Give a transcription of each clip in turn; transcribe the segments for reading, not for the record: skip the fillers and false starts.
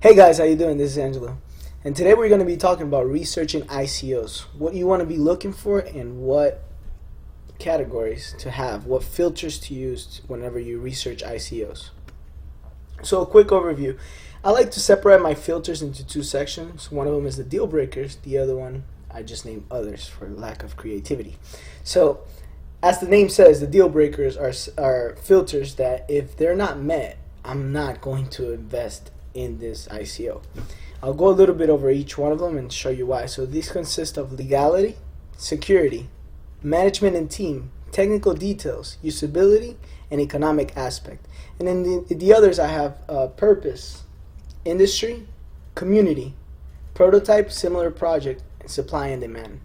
Hey guys, how you doing? This is Angelo. And today we're going to be talking about researching ICOs. What you want to be looking for and what categories to have, what filters to use whenever you research ICOs. So a quick overview. I like to separate my filters into two sections. One of them is the deal breakers. The other one I just named others for lack of creativity. So as the name says, the deal breakers are filters that if they're not met, I'm not going to invest in this ICO. I'll go a little bit over each one of them and show you why. So these consist of legality, security, management and team, technical details, usability, and economic aspect. And then the others I have purpose, industry, community, prototype, similar project, and supply and demand.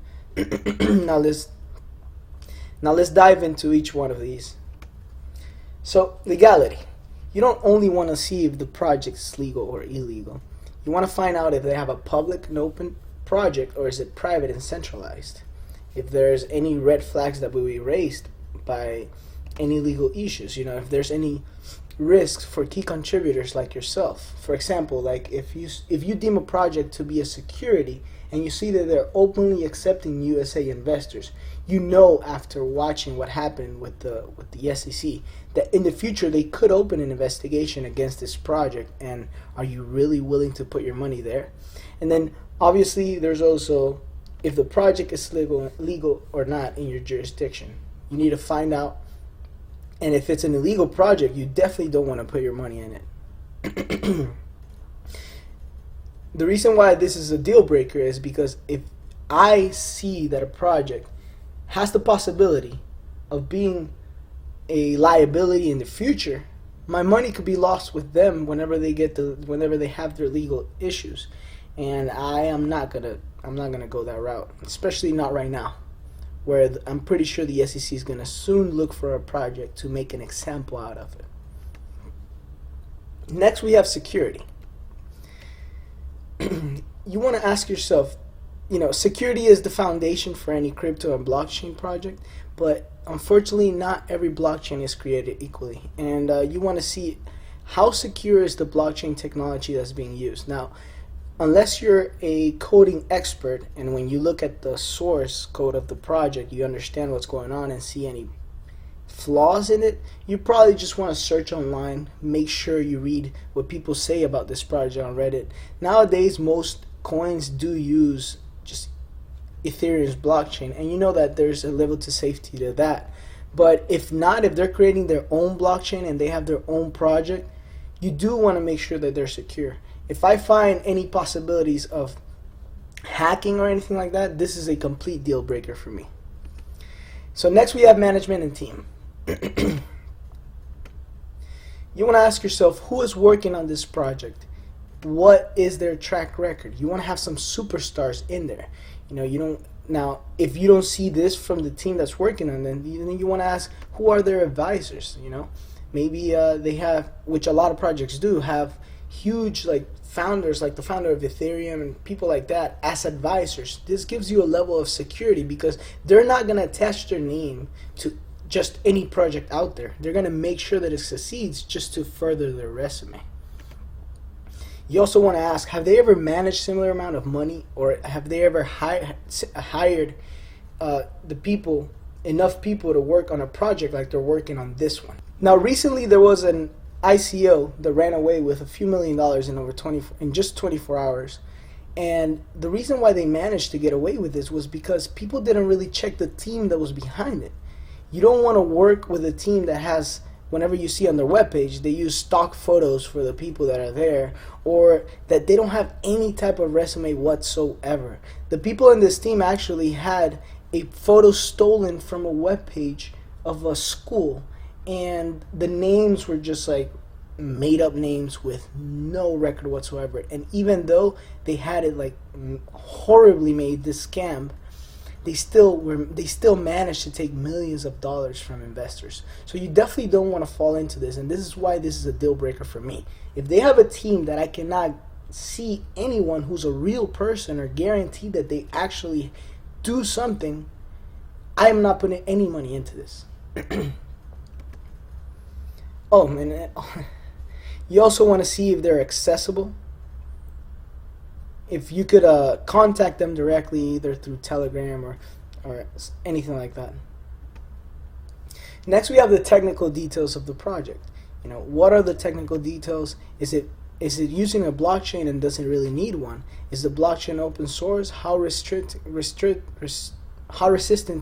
Now let's dive into each one of these. So legality. You don't only want to see if the project is legal or illegal. You want to find out if they have a public and open project or is it private and centralized. If there's any red flags that will be raised by any legal issues. If there's any risks for key contributors like yourself. For example, like if you deem a project to be a security and you see that they're openly accepting USA investors, after watching what happened with the SEC that in the future they could open an investigation against this project, and are you really willing to put your money there? And then obviously there's also if the project is legal or not in your jurisdiction. You need to find out, and if it's an illegal project, you definitely don't want to put your money in it. The reason why this is a deal breaker is because if I see that a project has the possibility of being a liability in the future, my money could be lost with them whenever they have their legal issues, and I'm not gonna go that route, especially not right now, where I'm pretty sure the SEC is gonna soon look for a project to make an example out of it. Next, we have security. You want to ask yourself, security is the foundation for any crypto and blockchain project, but unfortunately not every blockchain is created equally, and you want to see how secure is the blockchain technology that's being used. Now, unless you're a coding expert and when you look at the source code of the project you understand what's going on and see any flaws in it, you probably just want to search online, make sure you read what people say about this project on Reddit. Nowadays most coins do use just Ethereum's blockchain, and you know that there's a level to safety to that. But if they're creating their own blockchain and they have their own project, you do want to make sure that they're secure. If I find any possibilities of hacking or anything like that, this is a complete deal breaker for me. So next we have management and team. You want to ask yourself, who is working on this project? What is their track record? You want to have some superstars in there. Now if you don't see this from the team that's working on them, then you want to ask, who are their advisors? Maybe they have, which a lot of projects do, have huge founders, like the founder of Ethereum and people like that as advisors. This gives you a level of security because they're not going to attach their name to just any project out there. They're going to make sure that it succeeds just to further their resume. You also want to ask, have they ever managed similar amount of money, or have they ever hired enough people to work on a project like they're working on this one? Now recently there was an ICO that ran away with a few $1 million in just 24 hours. And the reason why they managed to get away with this was because people didn't really check the team that was behind it. You don't want to work with a team that has, whenever you see on their webpage, they use stock photos for the people that are there, or that they don't have any type of resume whatsoever. The people in this team actually had a photo stolen from a webpage of a school, and the names were just made up names with no record whatsoever. And even though they had it horribly made, this scam, they still managed to take millions of dollars from investors. So you definitely don't want to fall into this, and this is why this is a deal breaker for me. If they have a team that I cannot see anyone who's a real person or guarantee that they actually do something, I am not putting any money into this. Oh man, you also want to see if they're accessible. if you could contact them directly, either through Telegram or anything like that. Next, we have the technical details of the project. What are the technical details? Is it using a blockchain and doesn't really need one? Is the blockchain open source? How resistant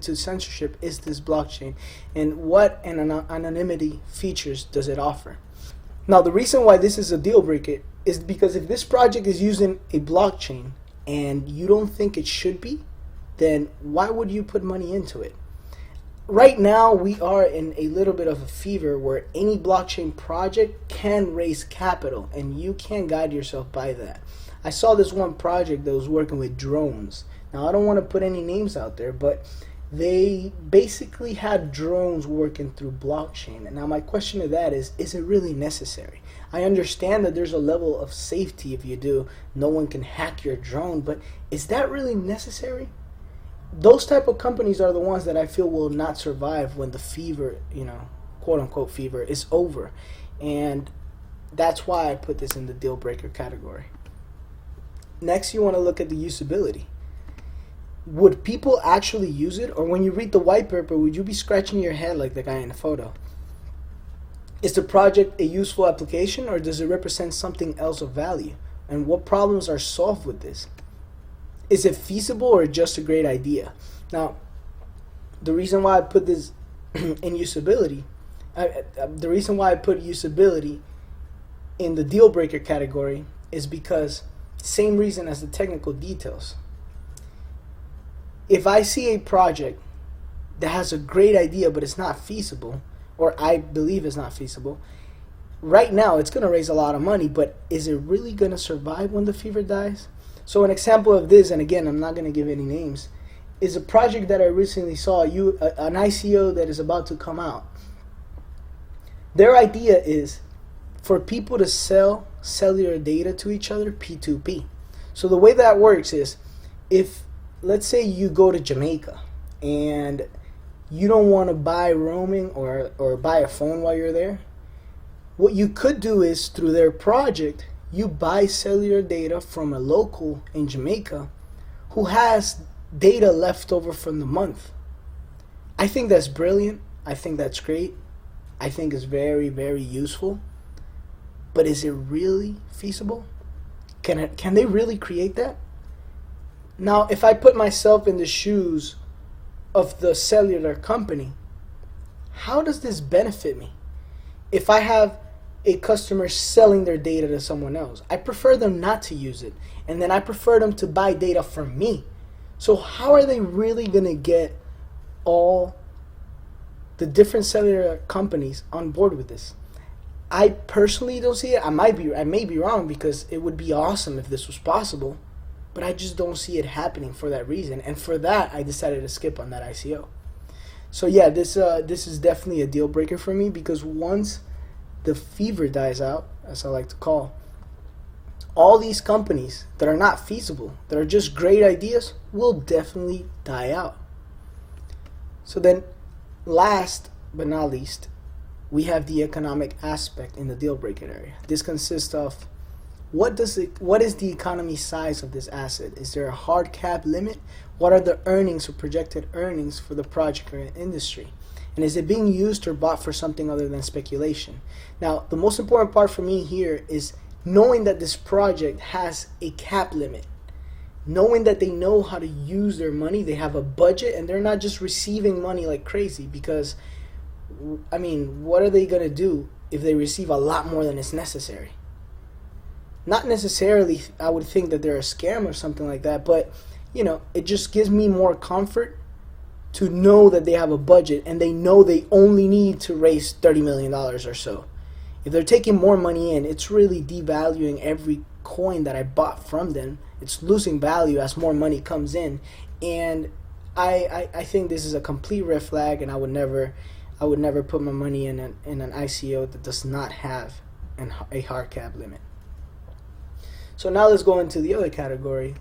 to censorship is this blockchain? And what anonymity features does it offer? Now, the reason why this is a deal breaker is because if this project is using a blockchain and you don't think it should be, then why would you put money into it? Right now, we are in a little bit of a fever where any blockchain project can raise capital, and you can guide yourself by that. I saw this one project that was working with drones. Now, I don't want to put any names out there, but they basically had drones working through blockchain. And now my question to that is it really necessary? I understand that there's a level of safety if you do. No one can hack your drone, but is that really necessary? Those type of companies are the ones that I feel will not survive when the fever, quote unquote fever, is over. And that's why I put this in the deal breaker category. Next, you want to look at the usability. Would people actually use it? Or when you read the white paper, would you be scratching your head like the guy in the photo? Is the project a useful application, or does it represent something else of value? And what problems are solved with this? Is it feasible or just a great idea? Now, the reason why I put this in usability, the reason why I put usability in the deal breaker category is because same reason as the technical details. If I see a project that has a great idea but it's not feasible, or I believe it's not feasible, right now it's going to raise a lot of money, but is it really going to survive when the fever dies? So an example of this, and again, I'm not going to give any names, is a project that I recently saw, an ICO that is about to come out. Their idea is for people to sell cellular data to each other, P2P. So the way that works is, if, let's say you go to Jamaica and you don't want to buy roaming or buy a phone while you're there, what you could do is, through their project, you buy cellular data from a local in Jamaica who has data left over from the month. I think that's brilliant. I think that's great. I think it's very, very useful. But is it really feasible? Can they really create that? Now, if I put myself in the shoes of the cellular company, how does this benefit me? If I have a customer selling their data to someone else, I prefer them not to use it, and then I prefer them to buy data from me. So how are they really going to get all the different cellular companies on board with this? I personally don't see it. I may be wrong, because it would be awesome if this was possible, but I just don't see it happening for that reason, and for that I decided to skip on that ICO. So yeah, this is definitely a deal breaker for me, because once the fever dies out, as I like to call, all these companies that are not feasible, that are just great ideas, will definitely die out. So then, last but not least, we have the economic aspect in the deal breaker area. This consists of what is the economy size of this asset? Is there a hard cap limit? What are the earnings or projected earnings for the project or industry? And is it being used or bought for something other than speculation? Now, the most important part for me here is knowing that this project has a cap limit. Knowing that they know how to use their money, they have a budget, and they're not just receiving money like crazy, because, I mean, what are they going to do if they receive a lot more than is necessary? Not necessarily, I would think that they're a scam or something like that, but, it just gives me more comfort to know that they have a budget and they know they only need to raise $30 million or so. If they're taking more money in, it's really devaluing every coin that I bought from them. It's losing value as more money comes in, and I think this is a complete red flag, and I would never put my money in an ICO that does not have a hard cap limit. So now let's go into the other category,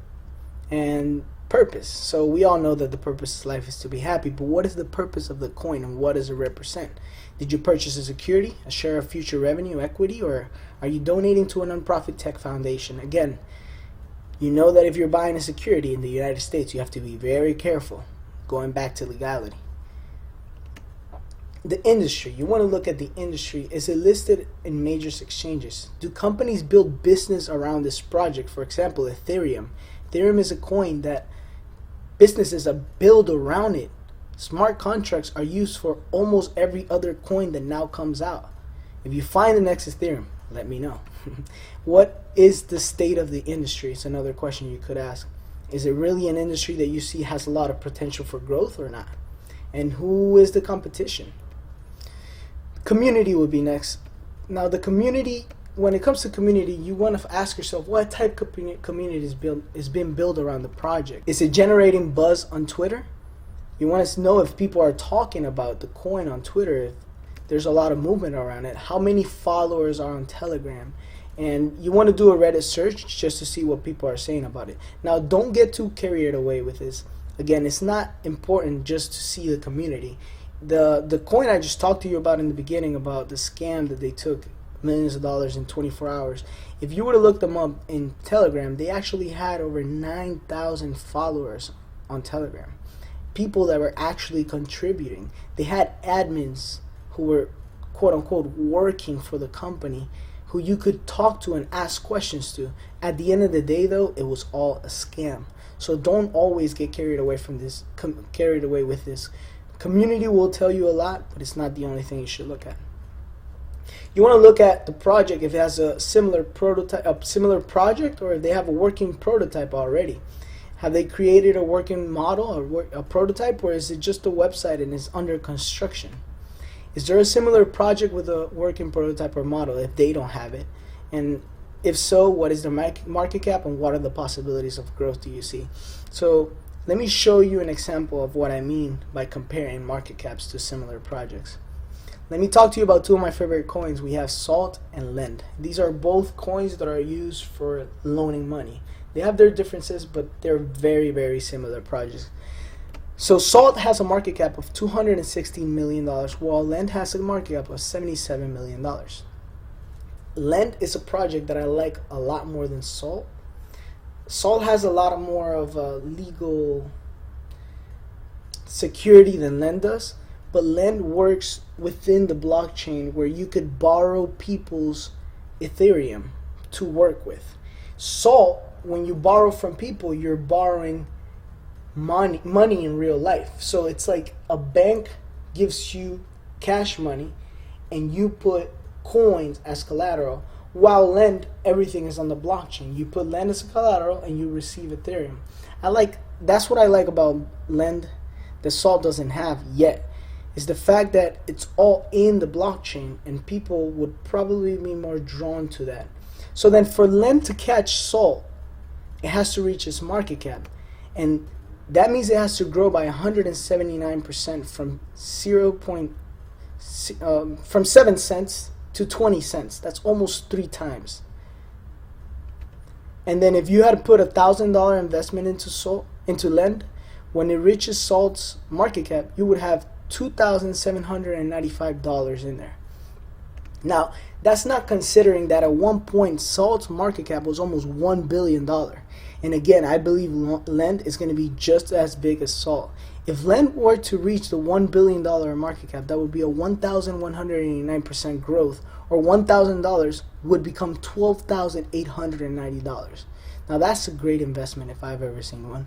and purpose. So we all know that the purpose of life is to be happy, but what is the purpose of the coin, and what does it represent? Did you purchase a security, a share of future revenue, equity, or are you donating to a nonprofit tech foundation? Again, You know that if you're buying a security in the United States, you have to be very careful, going back to legality. The industry, you want to look at the industry. Is it listed in major exchanges? Do companies build business around this project? For example, Ethereum. Ethereum is a coin that businesses are built around it. Smart contracts are used for almost every other coin that now comes out. If you find the next Ethereum, let me know. What is the state of the industry? It's another question you could ask. Is it really an industry that you see has a lot of potential for growth or not? And who is the competition? Community would be next. Now the community, when it comes to community, you want to ask yourself what type of community is being built around the project. Is it generating buzz on Twitter? You want to know if people are talking about the coin on Twitter, if there's a lot of movement around it, how many followers are on Telegram. And you want to do a Reddit search just to see what people are saying about it. Now don't get too carried away with this. Again, it's not important just to see the community. The coin I just talked to you about in the beginning, about the scam that they took millions of dollars in 24 hours. If you were to look them up in Telegram, they actually had over 9,000 followers on Telegram. People that were actually contributing. They had admins who were quote unquote working for the company, who you could talk to and ask questions to. At the end of the day though, it was all a scam. So don't always get carried away with this. Community will tell you a lot, but it's not the only thing you should look at. You want to look at the project, if it has a similar project, or if they have a working prototype already. Have they created a working model or a prototype, or is it just a website and it's under construction? Is there a similar project with a working prototype or model if they don't have it? And if so, what is the market cap and what are the possibilities of growth do you see? So let me show you an example of what I mean by comparing market caps to similar projects. Let me talk to you about two of my favorite coins. We have Salt and Lend. These are both coins that are used for loaning money. They have their differences, but they're very, very similar projects. So Salt has a market cap of $216 million, while Lend has a market cap of $77 million. Lend is a project that I like a lot more than Salt. Salt has a lot more of a legal security than Lend does, but Lend works within the blockchain where you could borrow people's Ethereum to work with. Salt, when you borrow from people, you're borrowing money in real life. So it's like a bank gives you cash money and you put coins as collateral, while Lend, everything is on the blockchain. You put Lend as a collateral and you receive Ethereum. That's what I like about Lend that Salt doesn't have yet, is the fact that it's all in the blockchain and people would probably be more drawn to that. So then for Lend to catch Salt, it has to reach its market cap, and that means it has to grow by 179% from 7 cents to 20 cents. That's almost 3 times. And then if you had to put $1,000 investment into Lend, when it reaches Salt's market cap, you would have $2,795 in there. Now, that's not considering that at one point Salt's market cap was almost $1 billion. And again, I believe Lend is going to be just as big as Salt. If Lend were to reach the $1 billion market cap, that would be a 1,189% growth, or $1,000 would become $12,890. Now that's a great investment if I've ever seen one.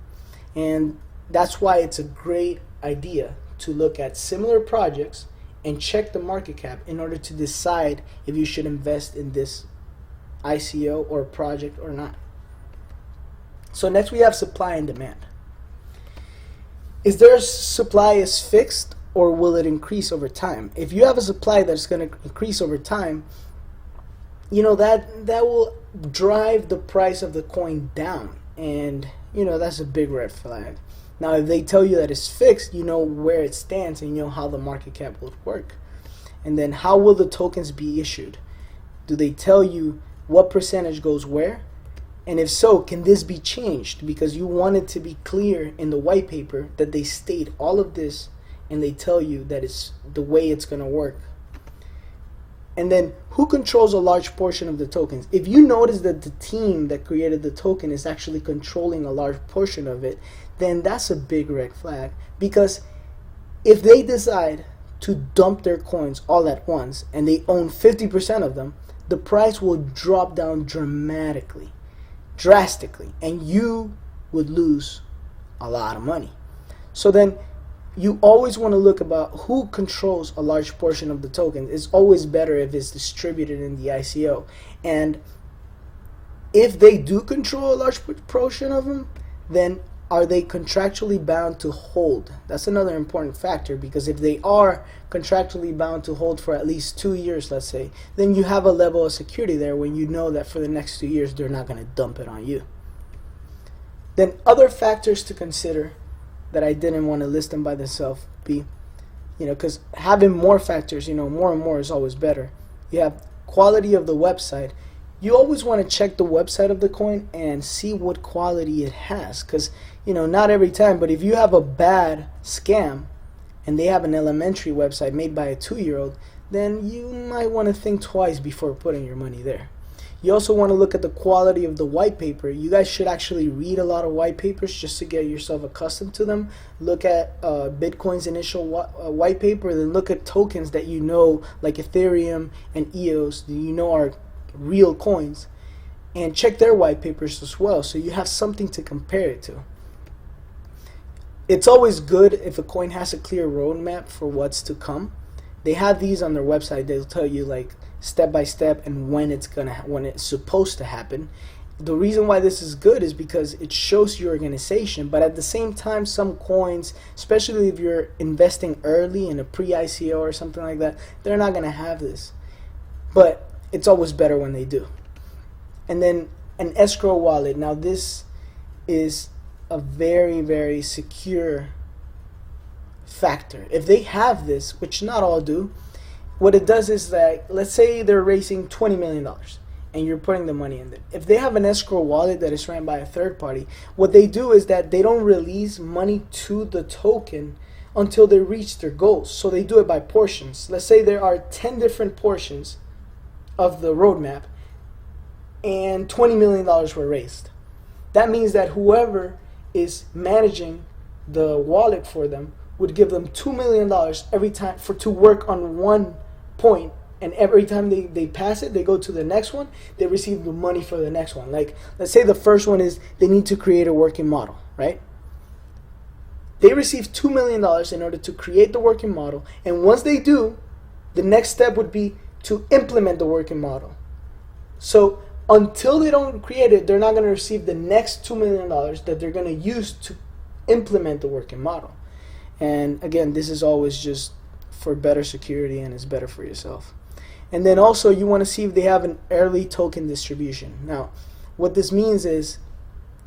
And that's why it's a great idea to look at similar projects and check the market cap in order to decide if you should invest in this ICO or project or not. So next we have supply and demand. Is there a supply is fixed, or will it increase over time? If you have a supply that's going to increase over time, you know that will drive the price of the coin down, and you know that's a big red flag. Now if they tell you that it's fixed, you know where it stands and you know how the market cap will work. And then how will the tokens be issued? Do they tell you what percentage goes where? And if so, can this be changed? Because you want it to be clear in the white paper that they state all of this and they tell you that it's the way it's going to work. And then who controls a large portion of the tokens? If you notice that the team that created the token is actually controlling a large portion of it, then that's a big red flag. Because if they decide to dump their coins all at once and they own 50% of them, the price will drop down drastically, and you would lose a lot of money. So then you always want to look about who controls a large portion of the token. It's always better if it's distributed in the ICO. And if they do control a large portion of them, then are they contractually bound to hold? That's another important factor, because if they are contractually bound to hold for at least 2 years, let's say, then you have a level of security there when you know that for the next 2 years they're not going to dump it on you. Then other factors to consider that I didn't want to list them by themselves be, because having more factors, more and more is always better. You have quality of the website. You always want to check the website of the coin and see what quality it has, because not every time, but if you have a bad scam and they have an elementary website made by a 2-year-old, then you might want to think twice before putting your money there. You also want to look at the quality of the white paper. You guys should actually read a lot of white papers just to get yourself accustomed to them. Look at Bitcoin's initial white paper, then look at tokens that like Ethereum and EOS, that are real coins, and check their white papers as well, so you have something to compare it to. It's always good if a coin has a clear roadmap for what's to come. They have these on their website. They'll tell you like step by step and when it's supposed to happen. The reason why this is good is because it shows your organization, but at the same time, some coins, especially if you're investing early in a pre-ICO or something like that, they're not going to have this. But it's always better when they do. And then an escrow wallet. Now this is a very, very secure factor. If they have this, which not all do, what it does is that, let's say they're raising $20 million and you're putting the money in there. If they have an escrow wallet that is ran by a third party, what they do is that they don't release money to the token until they reach their goals. So they do it by portions. Let's say there are 10 different portions of the roadmap and $20 million were raised. That means that whoever is managing the wallet for them would give them $2 million every time to work on one point, and every time they pass it, they go to the next one, they receive the money for the next one. Like, let's say the first one is they need to create a working model, right? They receive $2 million in order to create the working model, and once they do, the next step would be to implement the working model. So until they don't create it, they're not going to receive the next $2 million that they're going to use to implement the working model. And again, this is always just for better security, and it's better for yourself. And then also you want to see if they have an early token distribution. Now, what this means is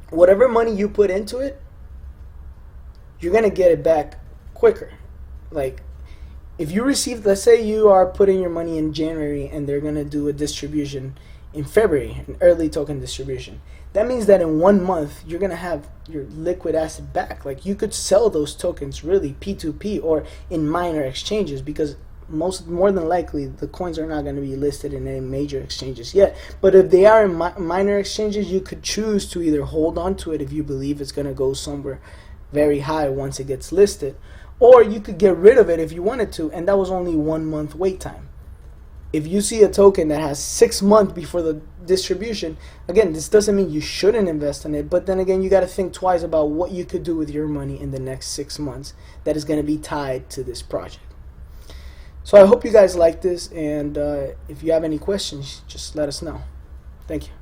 whatever money you put into it, you're going to get it back quicker. Like, if you receive, let's say you are putting your money in January and they're going to do a distribution in February, an early token distribution. That means that in 1 month, you're going to have your liquid asset back. Like, you could sell those tokens really P2P or in minor exchanges, because more than likely the coins are not going to be listed in any major exchanges yet. But if they are in minor exchanges, you could choose to either hold on to it if you believe it's going to go somewhere very high once it gets listed, or you could get rid of it if you wanted to, and that was only 1 month wait time. If you see a token that has 6 months before the distribution, again, this doesn't mean you shouldn't invest in it, but then again, you got to think twice about what you could do with your money in the next 6 months that is going to be tied to this project. So I hope you guys like this, and if you have any questions, just let us know. Thank you.